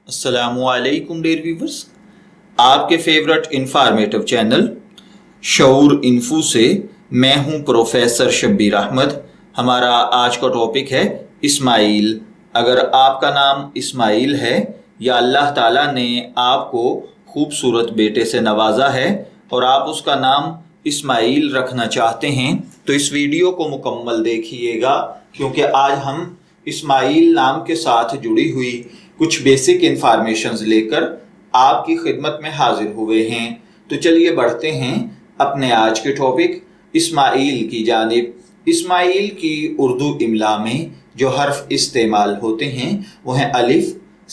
السلام علیکم dear viewers, آپ کے فیورٹ انفارمیٹو چینل شعور انفو سے میں ہوں پروفیسر شبیر احمد۔ ہمارا آج کا ٹاپک ہے اسماعیل۔ اگر آپ کا نام اسماعیل ہے یا اللہ تعالیٰ نے آپ کو خوبصورت بیٹے سے نوازا ہے اور آپ اس کا نام اسماعیل رکھنا چاہتے ہیں تو اس ویڈیو کو مکمل دیکھیے گا، کیونکہ آج ہم اسماعیل نام کے ساتھ جڑی ہوئی کچھ بیسک انفارمیشنز لے کر آپ کی خدمت میں حاضر ہوئے ہیں۔ تو چلیے بڑھتے ہیں اپنے آج کے ٹاپک اسماعیل کی جانب۔ اسماعیل کی اردو املا میں جو حرف استعمال ہوتے ہیں وہ ہیں الف،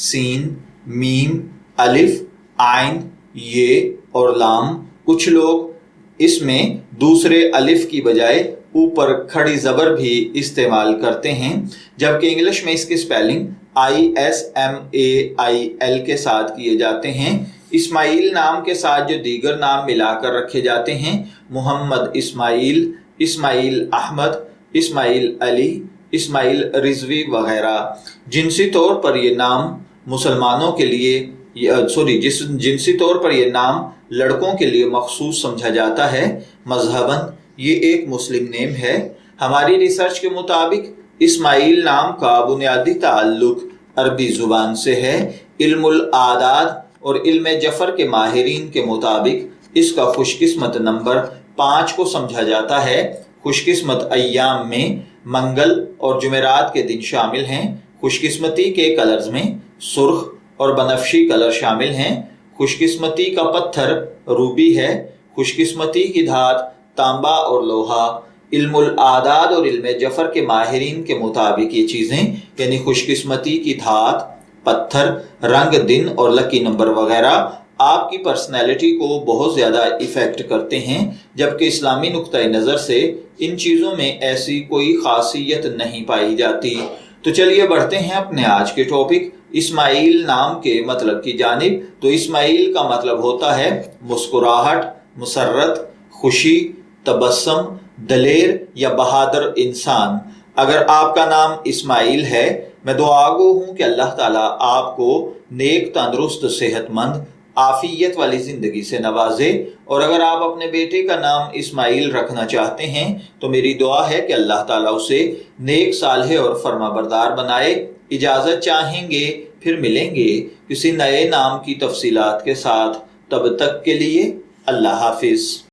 سین، میم، الف، عین، یہ اور لام۔ کچھ لوگ اس میں دوسرے الف کی بجائے اوپر کھڑی زبر بھی استعمال کرتے ہیں، جبکہ انگلش میں اس کی سپیلنگ ISMAIL کے ساتھ کیے جاتے ہیں۔ اسماعیل نام کے ساتھ جو دیگر نام ملا کر رکھے جاتے ہیں، محمد اسماعیل، اسماعیل احمد، اسماعیل علی، اسماعیل رضوی وغیرہ۔ جنسی طور پر یہ نام مسلمانوں کے لیے جنسی طور پر یہ نام لڑکوں کے لیے مخصوص سمجھا جاتا ہے۔ مذہباً یہ ایک مسلم نیم ہے۔ ہماری ریسرچ کے مطابق اسماعیل نام کا بنیادی تعلق عربی زبان سے ہے۔ علم الاعداد اور علم جفر کے ماہرین کے مطابق اس کا خوش قسمت نمبر 5 کو سمجھا جاتا ہے۔ خوش قسمت ایام میں منگل اور جمعرات کے دن شامل ہیں۔ خوش قسمتی کے کلرز میں سرخ اور بنفشی کلر شامل ہیں۔ خوش قسمتی کا پتھر روبی ہے۔ خوش قسمتی کی دھات تانبا اور لوہا۔ علم الاعداد اور علم جفر کے ماہرین کے مطابق یہ چیزیں یعنی خوش قسمتی کی دھات، پتھر، رنگ، دن اور لکی نمبر وغیرہ آپ کی پرسنالٹی کو بہت زیادہ ایفیکٹ کرتے ہیں، جبکہ اسلامی نقطۂ نظر سے ان چیزوں میں ایسی کوئی خاصیت نہیں پائی جاتی۔ تو چلیے بڑھتے ہیں اپنے آج کے ٹاپک اسماعیل نام کے مطلب کی جانب۔ تو اسماعیل کا مطلب ہوتا ہے مسکراہٹ، مسرت، خوشی، تبسم، دلیر یا بہادر انسان۔ اگر آپ کا نام اسماعیل ہے، میں دعا گو ہوں کہ اللہ تعالیٰ آپ کو نیک، تندرست، صحت مند، عافیت والی زندگی سے نوازے۔ اور اگر آپ اپنے بیٹے کا نام اسماعیل رکھنا چاہتے ہیں تو میری دعا ہے کہ اللہ تعالیٰ اسے نیک، صالح اور فرما بردار بنائے۔ اجازت چاہیں گے، پھر ملیں گے کسی نئے نام کی تفصیلات کے ساتھ۔ تب تک کے لیے اللہ حافظ۔